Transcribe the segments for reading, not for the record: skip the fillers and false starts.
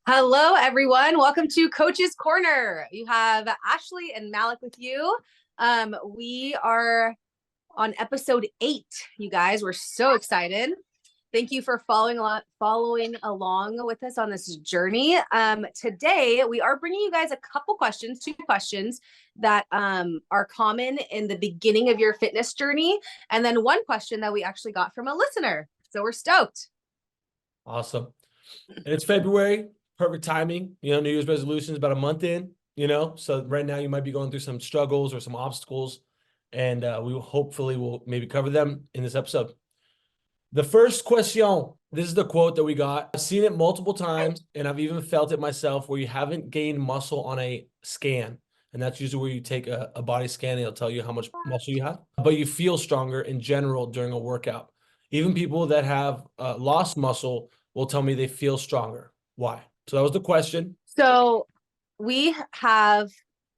Hello, everyone. Welcome to Coach's Corner. You have Ashley and Malik with you. We are on episode 8, you guys. We're so excited. Thank you for following along with us on this journey. Today, we are bringing you guys a couple questions, 2 questions that are common in the beginning of your fitness journey, and then one question that we actually got from a listener. So we're stoked. Awesome. And it's February, perfect timing. New Year's resolutions about a month in, so right now you might be going through some struggles or some obstacles, and we will hopefully maybe cover them in this episode. The first question, this is the quote that we got. I've seen it multiple times, and I've even felt it myself, where you haven't gained muscle on a scan. And that's usually where you take a body scan and it'll tell you how much muscle you have. But you feel stronger in general during a workout. Even people that have lost muscle will tell me they feel stronger. Why? So that was the question. So we have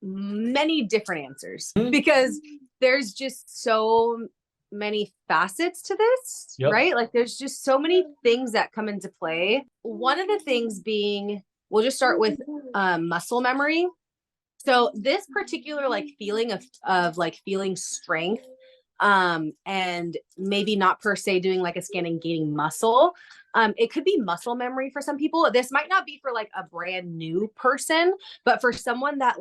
many different answers because there's just so many facets to this, right? Like there's just so many things that come into play. One of the things being, we'll just start with muscle memory. So this particular feeling of feeling strength, and maybe not per se doing a scan and gaining muscle. It could be muscle memory for some people. This might not be for a brand new person, but for someone that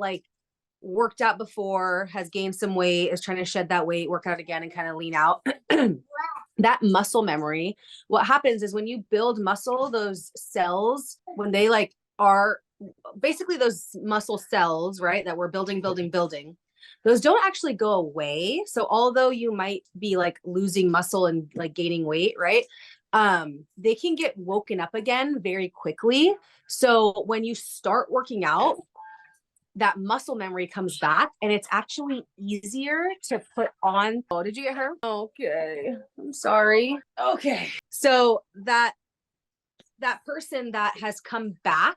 worked out before, has gained some weight, is trying to shed that weight, work out again and kind of lean out. That muscle memory, what happens is when you build muscle, those cells, when they are basically those muscle cells, right, that we're building, those don't actually go away. So although you might be losing muscle and gaining weight, right, they can get woken up again very quickly. So when you start working out, that muscle memory comes back, and it's actually easier to put on. Oh, did you get her? Okay, I'm sorry. Okay, so that person that has come back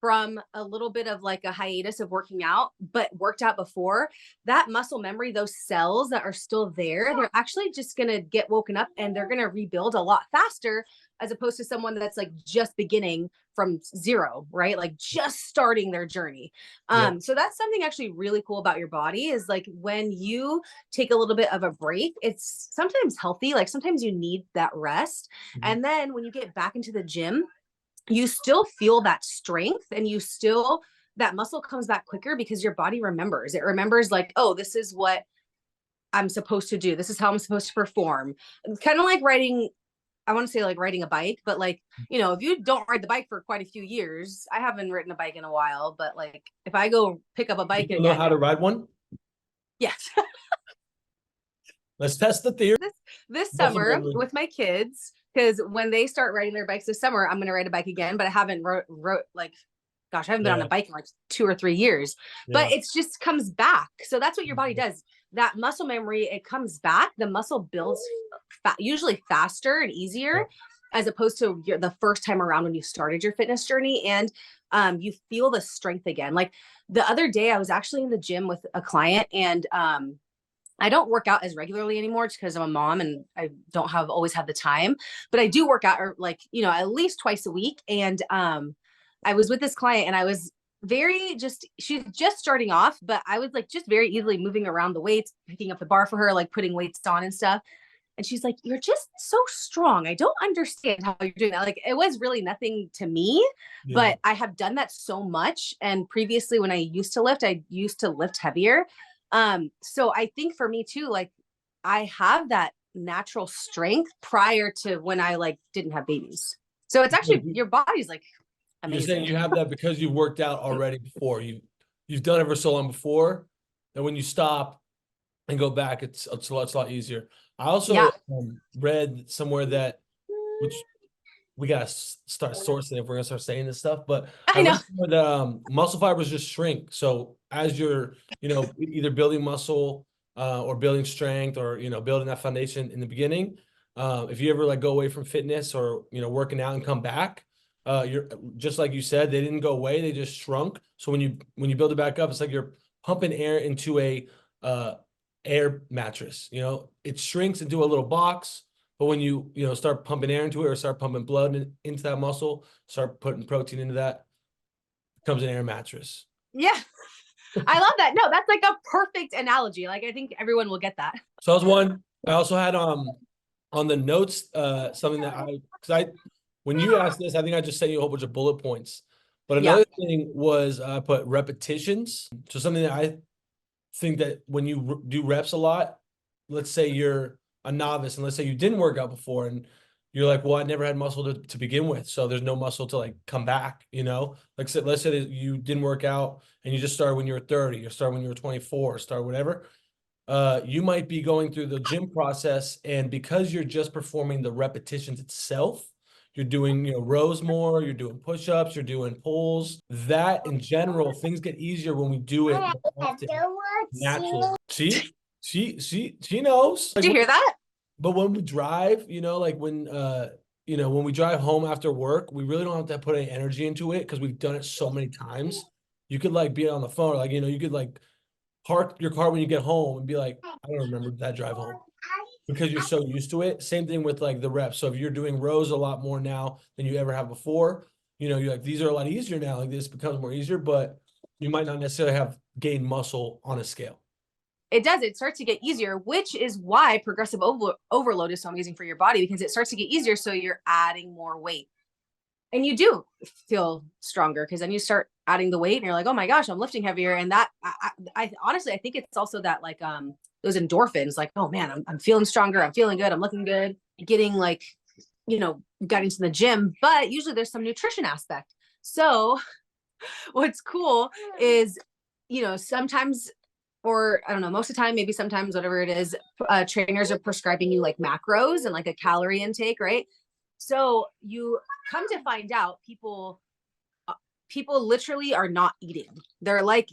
from a little bit of a hiatus of working out, but worked out before, that muscle memory, those cells that are still there, they're actually just going to get woken up and they're going to rebuild a lot faster, as opposed to someone that's just beginning from zero, right? Just starting their journey. So that's something actually really cool about your body is when you take a little bit of a break, it's sometimes healthy. Sometimes you need that rest. And then when you get back into the gym, you still feel that strength, and that muscle comes back quicker because your body remembers. It remembers oh, this is what I'm supposed to do. This is how I'm supposed to perform. It's kind of like riding, I want to say riding a bike, but if you don't ride the bike for quite a few years, I haven't ridden a bike in a while, but if I go pick up a bike again, know how to ride one? Yes. Let's test the theory. This summer with my kids, because when they start riding their bikes this summer, I'm going to ride a bike again, but I haven't I haven't been on a bike in 2 or 3 years, but it's just comes back. So that's what your body does. That muscle memory, it comes back. The muscle builds usually faster and easier, as opposed to the first time around when you started your fitness journey, and you feel the strength again. The other day, I was actually in the gym with a client, and I don't work out as regularly anymore just because I'm a mom and I don't always have the time, but I do work out at least twice a week. And I was with this client, and I was she's just starting off, but I was just very easily moving around the weights, picking up the bar for her, putting weights on and stuff. And she's like, "You're just so strong. I don't understand how you're doing that." It was really nothing to me, but I have done that so much. And previously when I used to lift heavier. So I think for me too, I have that natural strength prior to when I didn't have babies. So it's actually, your body's amazing. You're saying you have that because you've worked out already before. You've done it for so long before that when you stop and go back, it's a lot easier. I also read somewhere that, which we gotta start sourcing if we're gonna start saying this stuff, but I know the muscle fibers just shrink. So as you're, either building muscle or building strength, or building that foundation in the beginning, if you ever go away from fitness or working out and come back, you're just like you said, they didn't go away, they just shrunk. So when you build it back up, it's like you're pumping air into a air mattress. It shrinks into a little box. But when you start pumping air into it or start pumping blood into that muscle, start putting protein into that, becomes an air mattress. Yeah. I love that. No, that's like a perfect analogy. Like I think everyone will get that. So that was one. I also had on the notes something that when you asked this, I think I just sent you a whole bunch of bullet points. But another thing was I put repetitions. So something that I think that when you do reps a lot, let's say you're a novice and let's say you didn't work out before and you're like, well, I never had muscle to begin with. So there's no muscle to like come back, Like let's say that you didn't work out and you just started when you were 30 or started when you were 24 or start whatever. You might be going through the gym process, and because you're just performing the repetitions itself, you're doing, rows more, you're doing push-ups, you're doing pulls. That in general, things get easier when we do it more often, naturally. She knows. Did you hear that? But when we drive, like when we drive home after work, we really don't have to put any energy into it because we've done it so many times. You could like be on the phone, like, you could like park your car when you get home and be like, I don't remember that drive home because you're so used to it. Same thing with like the reps. So if you're doing rows a lot more now than you ever have before, you're like, these are a lot easier now. Like this becomes more easier, but you might not necessarily have gained muscle on a scale. It does. It starts to get easier, which is why progressive overload is so amazing for your body, because it starts to get easier. So you're adding more weight and you do feel stronger because then you start adding the weight and you're like, oh my gosh, I'm lifting heavier. And that I honestly, I think it's also that like, those endorphins, like, oh man, I'm feeling stronger. I'm feeling good. I'm looking good, getting like, got into the gym, but usually there's some nutrition aspect. So what's cool is, sometimes, or I don't know, most of the time, maybe sometimes, whatever it is, trainers are prescribing you like macros and like a calorie intake, right? So you come to find out people literally are not eating. They're like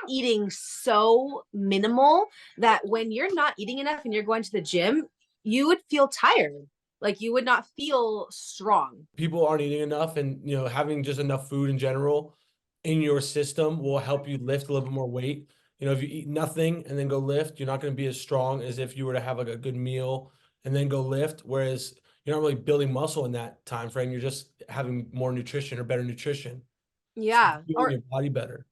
eating so minimal that when you're not eating enough and you're going to the gym, you would feel tired. Like you would not feel strong. People aren't eating enough, and having just enough food in general in your system will help you lift a little bit more weight. If you eat nothing and then go lift, you're not going to be as strong as if you were to have like a good meal and then go lift. Whereas you're not really building muscle in that time frame. You're just having more nutrition or better nutrition. Yeah. So or your body better.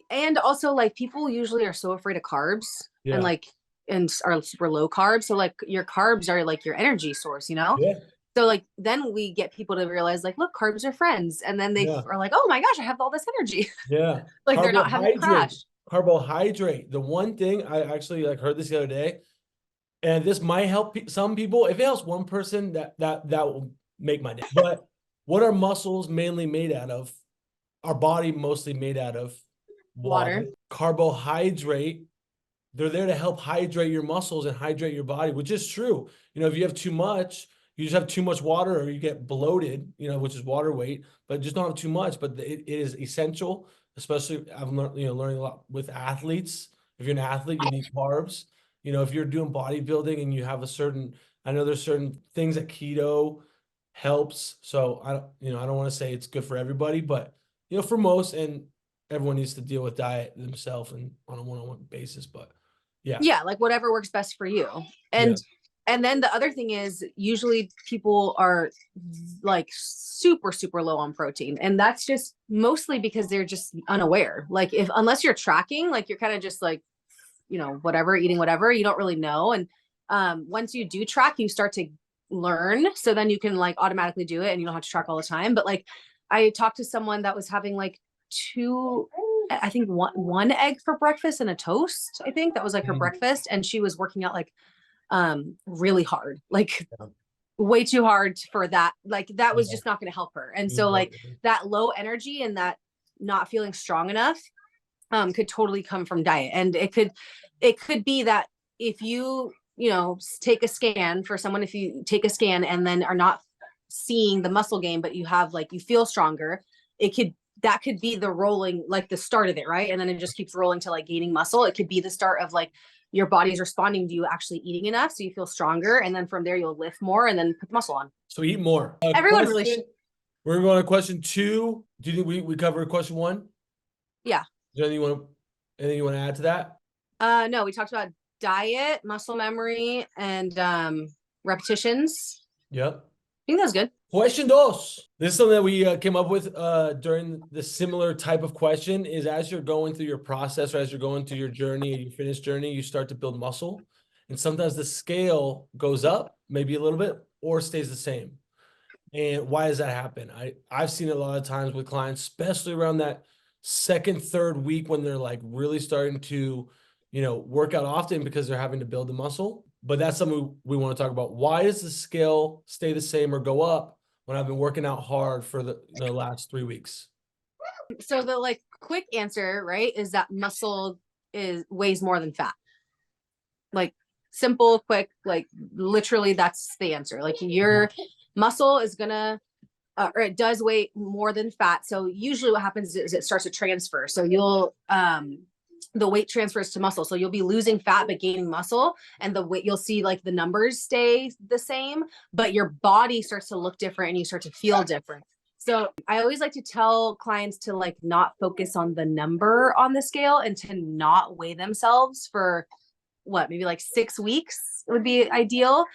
And also like people usually are so afraid of carbs and are super low carbs. So like your carbs are like your energy source, Yeah. So like then we get people to realize like, look, carbs are friends. And then they are like, oh my gosh, I have all this energy. Yeah. Like they're not having a crash. Carbohydrate. The one thing I actually like heard this the other day, and this might help some people. If it helps one person, that will make my day. But what are muscles mainly made out of? Our body mostly made out of water. Carbohydrate. They're there to help hydrate your muscles and hydrate your body, which is true. If you have too much, you just have too much water or you get bloated, which is water weight, but just don't have too much. But it is essential, especially I've learned, learning a lot with athletes. If you're an athlete, you need carbs. If you're doing bodybuilding and you have I know there's certain things that keto helps. So I don't want to say it's good for everybody, but for most, and everyone needs to deal with diet themselves and on a one-on-one basis, but yeah, like whatever works best for you. And then the other thing is usually people are like super, super low on protein. And that's just mostly because they're just unaware. Like unless you're tracking, like you're kind of just like, whatever, eating whatever, you don't really know. And once you do track, you start to learn. So then you can like automatically do it and you don't have to track all the time. But like I talked to someone that was having like one egg for breakfast and a toast. I think that was like her breakfast. And she was working out like really hard, like way too hard for that. Like that was just not going to help her. And so like that low energy and that not feeling strong enough could totally come from diet. And it could be that if you take a scan for someone, if you take a scan and then are not seeing the muscle gain, but you have like, you feel stronger, that could be the rolling, like the start of it. Right. And then it just keeps rolling to like gaining muscle. It could be the start of like your body's responding to you actually eating enough. So you feel stronger. And then from there, you'll lift more and then put the muscle on. So eat more. Everyone really should. We're going to question 2. Do you think we covered question 1? Yeah. Is there anything you want to add to that? No, we talked about diet, muscle memory, and repetitions. Yep. I think that was good. Question dos. This is something that we came up with during the similar type of question is as you're going through your process or as you're going through your journey, your fitness journey, you start to build muscle. And sometimes the scale goes up maybe a little bit or stays the same. And why does that happen? I've seen it a lot of times with clients, especially around that second, third week when they're like really starting to, work out often because they're having to build the muscle. But that's something we want to talk about. Why does the scale stay the same or go up when I've been working out hard for the last 3 weeks? So the like quick answer, right, is that muscle weighs more than fat. Like simple, quick, like literally that's the answer. Like your muscle is gonna or it does weigh more than fat. So usually what happens is it starts to transfer. So you'll the weight transfers to muscle. So you'll be losing fat but gaining muscle, and the weight, you'll see like the numbers stay the same, but your body starts to look different and you start to feel different. So I always like to tell clients to like not focus on the number on the scale and to not weigh themselves for maybe like 6 weeks would be ideal.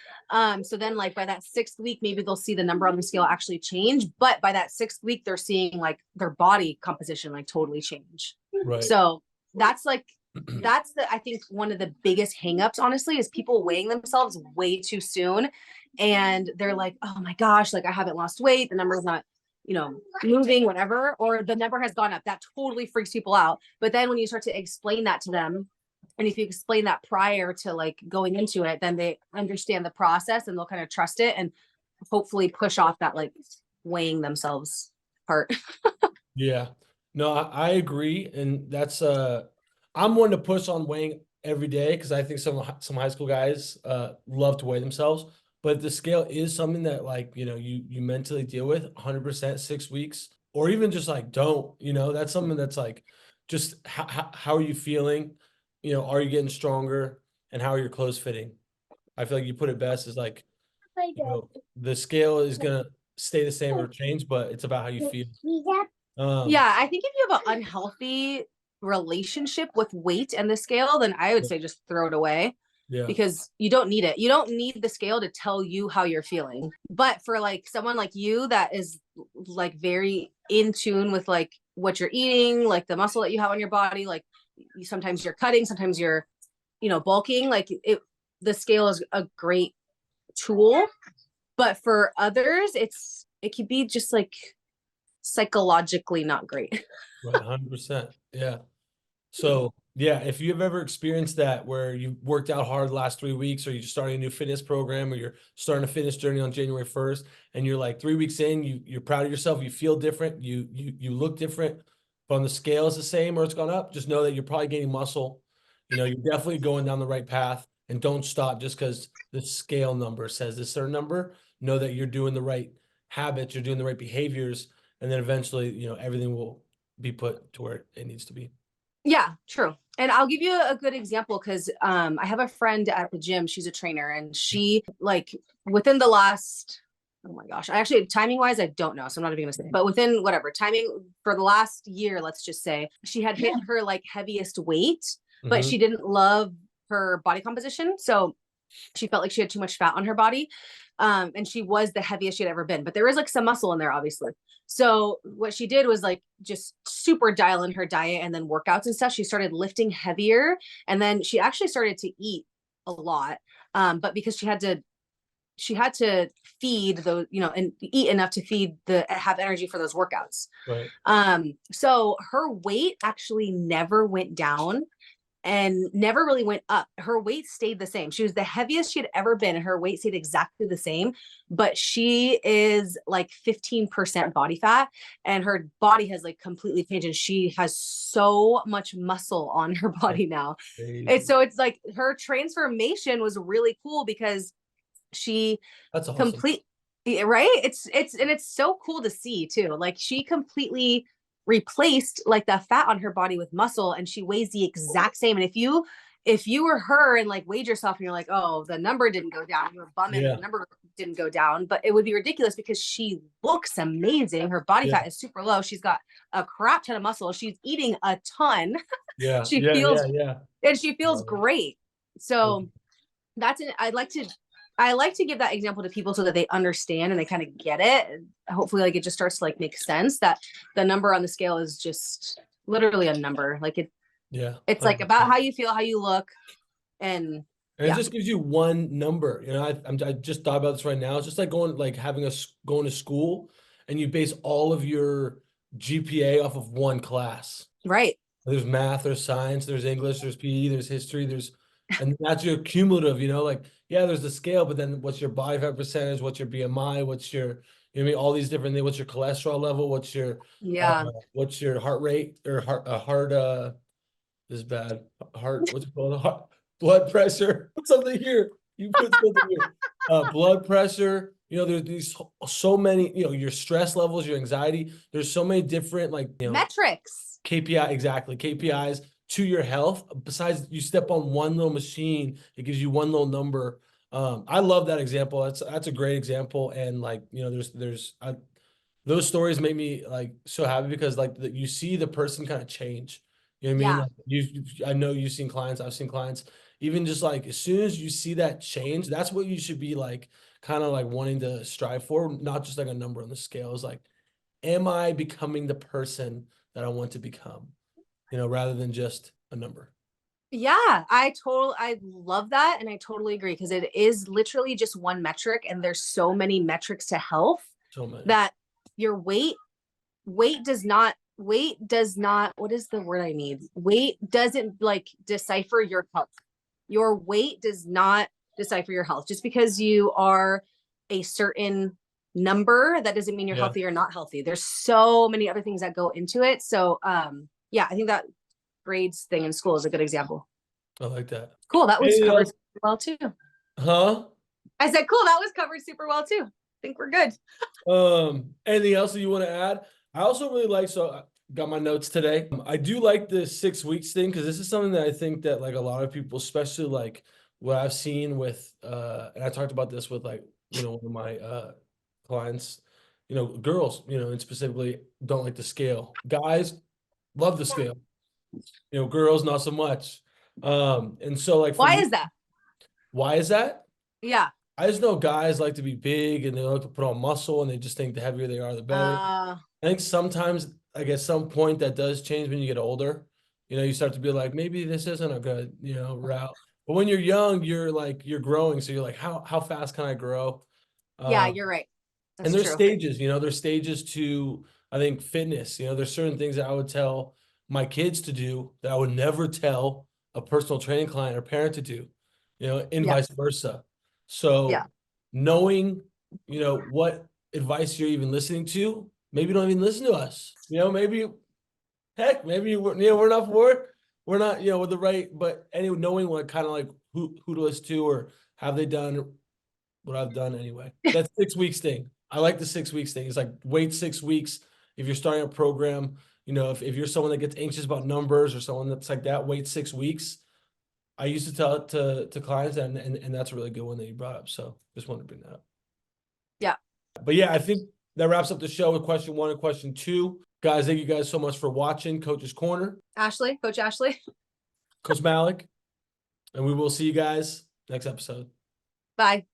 So then like by that 6th week, maybe they'll see the number on the scale actually change. But by that 6th week, they're seeing like their body composition like totally change. Right. So that's like, I think one of the biggest hangups, honestly, is people weighing themselves way too soon. And they're like, oh my gosh, like I haven't lost weight. The number's not, moving, whatever, or the number has gone up. That totally freaks people out. But then when you start to explain that to them, and if you explain that prior to like going into it, then they understand the process and they'll kind of trust it and hopefully push off that like weighing themselves part. Yeah, no, I agree. And that's, I'm one to push on weighing every day because I think some high school guys love to weigh themselves, but the scale is something that like, you mentally deal with 100% 6 weeks, or even just like, don't, that's something that's like, just how are you feeling? Are you getting stronger, and how are your clothes fitting? I feel like you put it best is like, the scale is going to stay the same or change, but it's about how you feel. Yeah, I think if you have an unhealthy relationship with weight and the scale, then I would say just throw it away. Yeah. Because you don't need it. You don't need the scale to tell you how you're feeling. But for like someone like you that is like very in tune with like what you're eating, like the muscle that you have on your body, like sometimes you're cutting, sometimes you're, bulking, like the scale is a great tool. But for others, it could be just like psychologically not great. Right, 100%. Yeah. So yeah, if you've ever experienced that where you worked out hard the last 3 weeks, or you're starting a new fitness program, or you're starting a fitness journey on January 1st, and you're like 3 weeks in, you're proud of yourself, you feel different, you look different, but on the scale is the same or it's gone up, just know that you're probably gaining muscle. You're definitely going down the right path, and don't stop just because the scale number says this certain number. Know that you're doing the right habits, you're doing the right behaviors, and then eventually, everything will be put to where it needs to be. Yeah, true. And I'll give you a good example because I have a friend at the gym. She's a trainer, and she like within the last, oh my gosh, I actually timing wise, I don't know. So I'm not even gonna say, but within whatever timing for the last year, let's just say she had hit her like heaviest weight, but she didn't love her body composition. So she felt like she had too much fat on her body. And she was the heaviest she had ever been, but there was like some muscle in there, obviously. So what she did was like just super dial in her diet and then workouts and stuff. She started lifting heavier, and then she actually started to eat a lot. But because she had to feed those, and eat enough to have energy for those workouts. Right. So her weight actually never went down and never really went up. Her weight stayed the same. She was the heaviest she had ever been, and her weight stayed exactly the same. But she is like 15% body fat, and her body has like completely changed. And she has so much muscle on her body now. And so it's like her transformation was really cool because she That's awesome. Right? It's so cool to see too. Like she completely replaced like the fat on her body with muscle, and she weighs the exact same. And if you were her and like weighed yourself and you're like, oh, the number didn't go down, you were bumming, the number didn't go down, but it would be ridiculous because she looks amazing. Her body fat is super low. She's got a crap ton of muscle. She's eating a ton. And she feels great. So I'd like to I like to give that example to people so that they understand and they kind of get it. Hopefully, like it just starts to like make sense that the number on the scale is just literally a number. Like it's like about how you feel, how you look, and it just gives you one number. You know, I just thought about this right now. It's just like going to school, and you base all of your GPA off of one class. Right. There's math, there's science, there's English, there's PE, there's history, and that's your cumulative, you know, like, yeah, there's the scale, but then what's your body fat percentage, what's your BMI, what's your, you know what I mean, all these different things, what's your cholesterol level, what's your heart rate or this is bad, what's it called, blood pressure, put something here, you put something here, blood pressure, you know, there's these so many, you know, your stress levels, your anxiety, there's so many different, like, you know, metrics. KPI, exactly. KPIs to your health. Besides, you step on one little machine, it gives you one little number. I love that example. That's a great example. And like, you know, those stories make me like so happy because like you see the person kind of change. You know what I mean? Like I know you've seen clients, I've seen clients. Even just like as soon as you see that change, that's what you should be like, kind of like wanting to strive for, not just like a number on the scale. It's like, am I becoming the person that I want to become, you know, rather than just a number? Yeah, I love that. And I totally agree because it is literally just one metric and there's so many metrics to health that your weight does not, what is the word I need? Weight doesn't like decipher your health. Your weight does not decipher your health. Just because you are a certain number, that doesn't mean you're healthy or not healthy. There's so many other things that go into it. So yeah, I think that grades thing in school is a good example. I like that. Cool. That was covered super well too. Huh? I said, cool. That was covered super well too. I think we're good. Anything else that you want to add? I also really like, so I got my notes today. I do like the 6 weeks thing because this is something that I think that like a lot of people, especially like what I've seen with, and I talked about this with like, you know, one of my clients, you know, girls, you know, and specifically don't like the scale. Guys love the scale, you know, girls not so much. And so like, why is that? Why is that? Yeah. I just know guys like to be big and they like to put on muscle and they just think the heavier they are, the better. I think sometimes, like at some point that does change when you get older. You know, you start to be like, maybe this isn't a good, you know, route. But when you're young, you're growing. So you're like, how fast can I grow? Yeah, you're right. That's and there's true. stages, you know, there's stages to, I think, fitness. You know, there's certain things that I would tell my kids to do that I would never tell a personal training client or parent to do, you know, and vice versa. So knowing, you know, what advice you're even listening to, maybe don't even listen to us. You know, maybe we're not we're not, you know, with the right, but anyway, knowing what kind of like who to listen to or have they done what I've done anyway. That's 6 weeks thing. I like the 6 weeks thing. It's like wait 6 weeks. If you're starting a program, you know, if you're someone that gets anxious about numbers or someone that's like that, wait 6 weeks. I used to tell it to clients and that's a really good one that you brought up. So just wanted to bring that up. Yeah. But yeah, I think that wraps up the show with question 1 and question 2. Guys, thank you guys so much for watching Coach's Corner. Ashley, Coach Ashley. Coach Malik. And we will see you guys next episode. Bye.